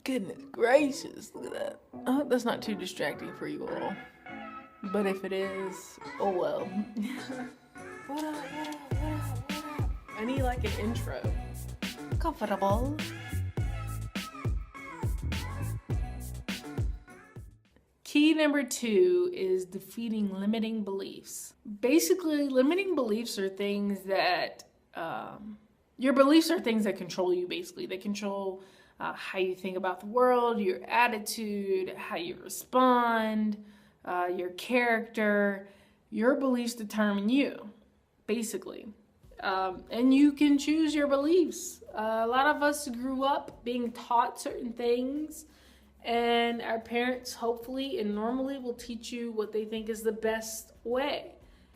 Goodness gracious, look at that. I hope that's not too distracting for you all. But if it is, oh well. What up? I need like an intro. Comfortable. Key number 2 is defeating limiting beliefs. Basically, limiting beliefs are things that, your beliefs are things that control you, basically. They control how you think about the world, your attitude, how you respond, your character. Your beliefs determine you, basically. And you can choose your beliefs. A lot of us grew up being taught certain things, and our parents hopefully and normally will teach you what they think is the best way.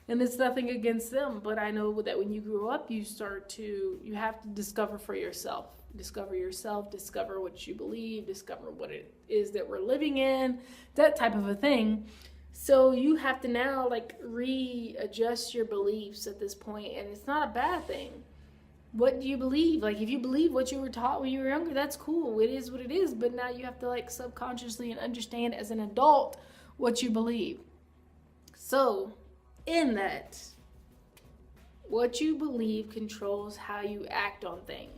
And it's nothing against them, but I know that when you grow up, you have to discover for yourself. Discover yourself, discover what you believe, discover what it is that we're living in, that type of a thing. So you have to now readjust your beliefs at this point, and it's not a bad thing. What do you believe? If you believe what you were taught when you were younger, that's cool. It is what it is, but now you have to subconsciously and understand as an adult what you believe. So in that, what you believe controls how you act on things.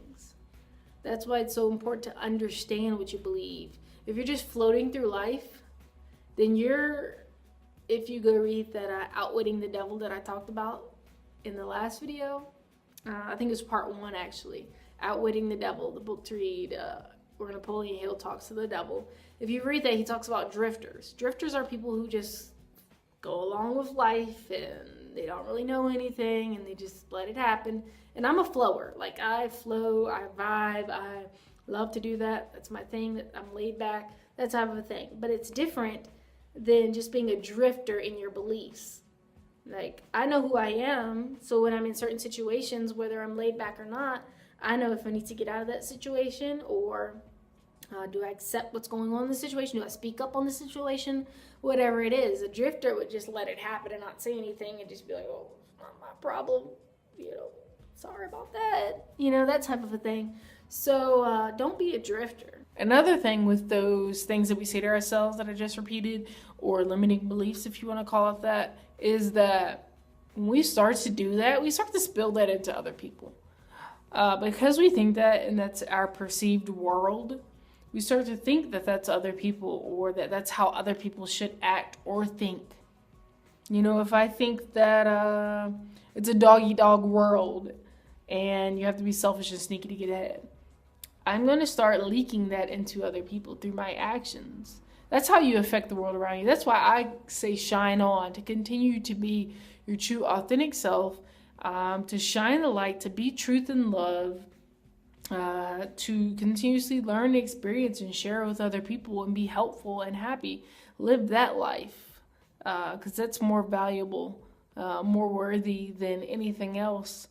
That's why it's so important to understand what you believe. If you're just floating through life, then if you go read that Outwitting the Devil that I talked about in the last video, I think it was part 1 actually, Outwitting the Devil, the book to read, where Napoleon Hill talks to the devil. If you read that, he talks about drifters. Drifters are people who just go along with life and they don't really know anything and they just let it happen. And I'm a flower. I flow, I vibe, I love to do that. That's my thing, that I'm laid back, that type of a thing. But it's different than just being a drifter in your beliefs. I know who I am, so when I'm in certain situations, whether I'm laid back or not, I know if I need to get out of that situation, or do I accept what's going on in the situation? Do I speak up on the situation? Whatever it is. A drifter would just let it happen and not say anything and just be like, oh, it's not my problem, sorry about that, that type of a thing. So don't be a drifter. Another thing with those things that we say to ourselves that I just repeated, or limiting beliefs, if you want to call it that, is that when we start to do that, we start to spill that into other people. Because we think that, and that's our perceived world, we start to think that that's other people, or that that's how other people should act or think. If I think that it's a dog-eat-dog world, and you have to be selfish and sneaky to get ahead, I'm going to start leaking that into other people through my actions. That's how you affect the world around you. That's why I say shine on, to continue to be your true authentic self, to shine the light, to be truth and love, to continuously learn, experience, and share with other people and be helpful and happy. Live that life, because that's more valuable, more worthy than anything else.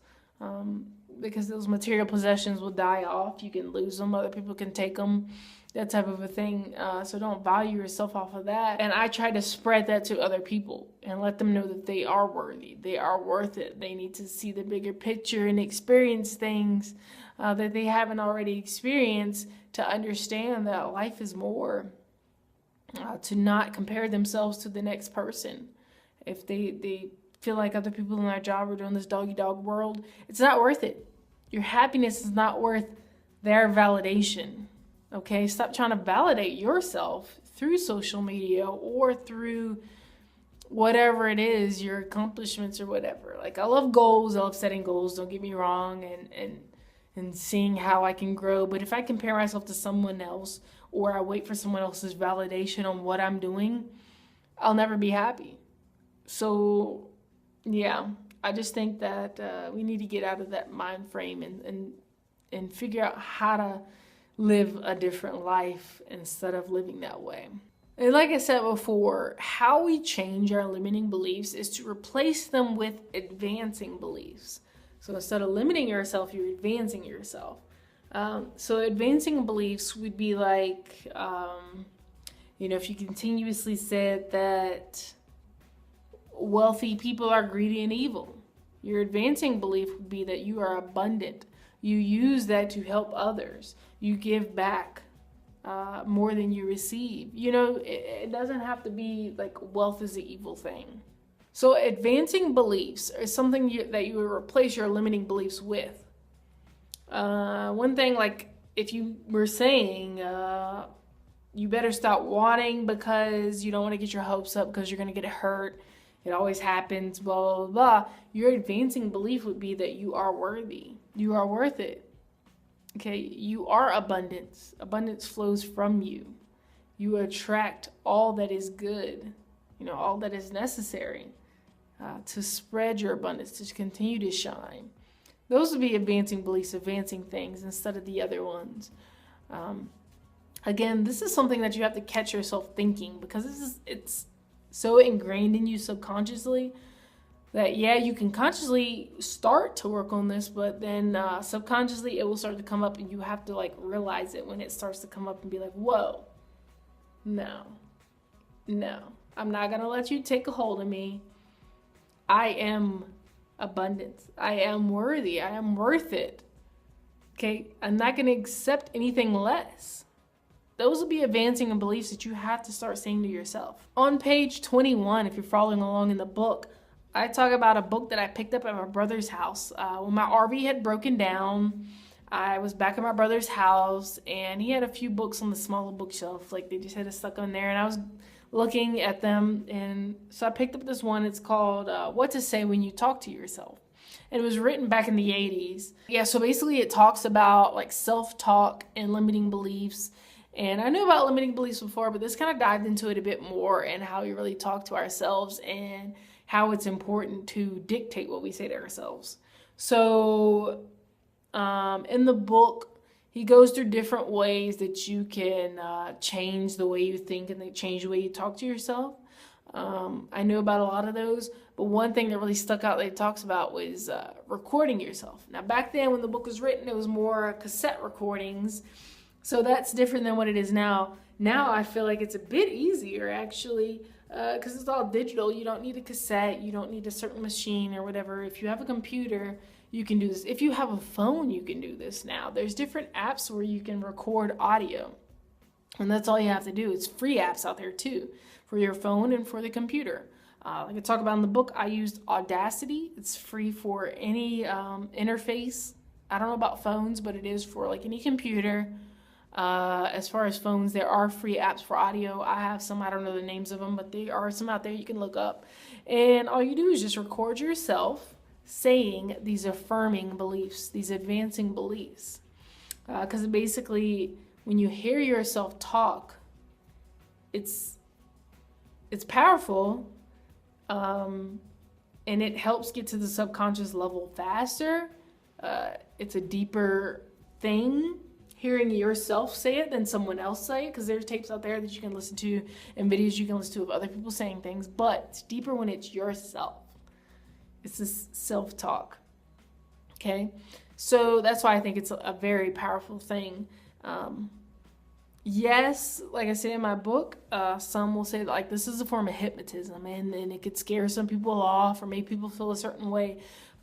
Because those material possessions will die off. You can lose them. Other people can take them. That type of a thing. So don't value yourself off of that. And I try to spread that to other people and let them know that they are worthy. They are worth it. They need to see the bigger picture and experience things that they haven't already experienced, to understand that life is more. To not compare themselves to the next person. If they feel like other people in their job are doing this dog-eat-dog world, it's not worth it. Your happiness is not worth their validation. Okay, stop trying to validate yourself through social media or through whatever it is, your accomplishments or whatever. I love goals. I love setting goals, don't get me wrong, and seeing how I can grow. But if I compare myself to someone else, or I wait for someone else's validation on what I'm doing, I'll never be happy. So, yeah, I just think that we need to get out of that mind frame and figure out how to live a different life instead of living that way. And like I said before, how we change our limiting beliefs is to replace them with advancing beliefs. So instead of limiting yourself, you're advancing yourself. So advancing beliefs would be if you continuously said that wealthy people are greedy and evil, your advancing belief would be that you are abundant. You use that to help others. You give back. more than you receive. You know, it doesn't have to be like wealth is the evil thing. So advancing beliefs is something that you would replace your limiting beliefs with. One thing, like if you were saying, you better stop wanting because you don't want to get your hopes up because you're going to get hurt. It always happens, blah, blah, blah. Your advancing belief would be that you are worthy. You are worth it. Okay, you are abundance. Abundance flows from you. You attract all that is good, you know, all that is necessary to spread your abundance, to continue to shine. Those would be advancing beliefs, advancing things instead of the other ones. Again, this is something that you have to catch yourself thinking, because it's so ingrained in you subconsciously that, yeah, you can consciously start to work on this, but then subconsciously it will start to come up, and you have to like realize it when it starts to come up and be like, whoa, no, I'm not going to let you take a hold of me. I am abundance. I am worthy. I am worth it. Okay, I'm not going to accept anything less. Those will be advancing beliefs that you have to start saying to yourself. On page 21, if you're following along in the book, I talk about a book that I picked up at my brother's house. When my RV had broken down, I was back at my brother's house, and he had a few books on the smaller bookshelf. Like, they just had it stuck on there, and I was looking at them, and so I picked up this one. It's called What to Say When You Talk to Yourself. And it was written back in the 80s. Yeah, so basically it talks about like self-talk and limiting beliefs. And I knew about limiting beliefs before, but this kind of dived into it a bit more, and how we really talk to ourselves and how it's important to dictate what we say to ourselves. So in the book, he goes through different ways that you can change the way you think and change the way you talk to yourself. I knew about a lot of those, but one thing that really stuck out that he talks about was recording yourself. Now, back then when the book was written, it was more cassette recordings. So that's different than what it is now. Now I feel like it's a bit easier, actually, because it's all digital. You don't need a cassette. You don't need a certain machine or whatever. If you have a computer, you can do this. If you have a phone, you can do this now. There's different apps where you can record audio, and that's all you have to do. It's free apps out there too, for your phone and for the computer. Like I talk about in the book, I used Audacity. It's free for any interface. I don't know about phones, but it is for like any computer. As far as phones, there are free apps for audio. I have some, I don't know the names of them, but there are some out there you can look up. And all you do is just record yourself saying these affirming beliefs, these advancing beliefs. Because basically, when you hear yourself talk, it's powerful, and it helps get to the subconscious level faster. It's a deeper thing, hearing yourself say it than someone else say it, because there's tapes out there that you can listen to and videos you can listen to of other people saying things, but it's deeper when it's yourself. It's this self-talk. Okay? So that's why I think it's a very powerful thing. Yes, like I say in my book, some will say that, like, this is a form of hypnotism, and it could scare some people off or make people feel a certain way.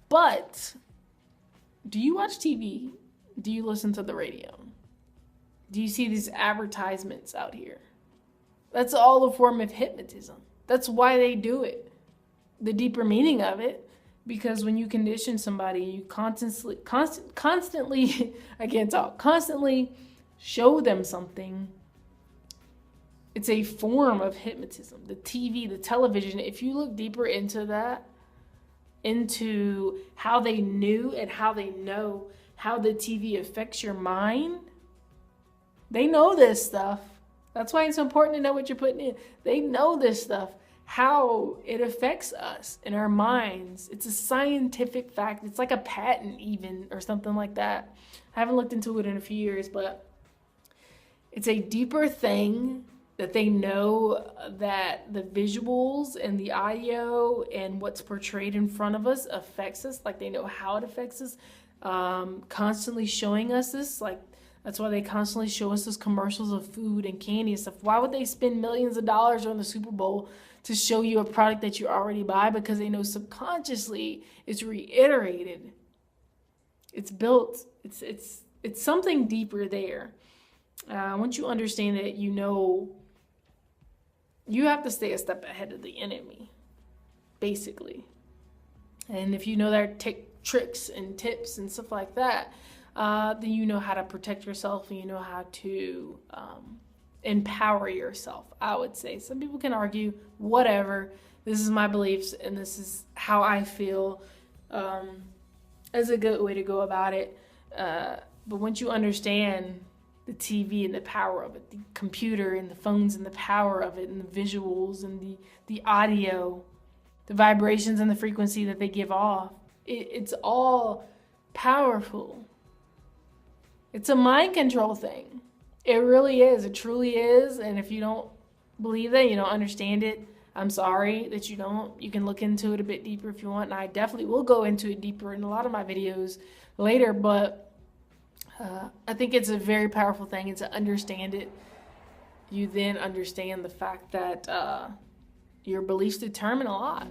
But do you watch TV? Do you listen to the radio? Do you see these advertisements out here? That's all a form of hypnotism. That's why they do it. The deeper meaning of it, because when you condition somebody, you constantly, I can't talk, constantly show them something. It's a form of hypnotism. The TV, the television, if you look deeper into that, into how they knew and how they know how the TV affects your mind, they know this stuff. That's why it's important to know what you're putting in. They know this stuff, how it affects us in our minds. It's a scientific fact. It's like a patent even, or something like that. I haven't looked into it in a few years, but it's a deeper thing that they know that the visuals and the audio and what's portrayed in front of us affects us. Like, they know how it affects us, constantly showing us this. Like, that's why they constantly show us those commercials of food and candy and stuff. Why would they spend millions of dollars on the Super Bowl to show you a product that you already buy? Because they know subconsciously it's reiterated. It's built. It's something deeper there. Once you understand it, you know you have to stay a step ahead of the enemy, basically. And if you know their tricks and tips and stuff like that, then you know how to protect yourself and you know how to empower yourself, I would say. Some people can argue, whatever. This is my beliefs and this is how I feel. Is a good way to go about it. But once you understand the TV and the power of it, the computer and the phones and the power of it, and the visuals and the audio, the vibrations and the frequency that they give off, it's all powerful. It's a mind control thing. It really is. It truly is. And if you don't believe that, you don't understand it, I'm sorry that you don't. You can look into it a bit deeper if you want. And I definitely will go into it deeper in a lot of my videos later. But I think it's a very powerful thing. And to understand it, you then understand the fact that your beliefs determine a lot.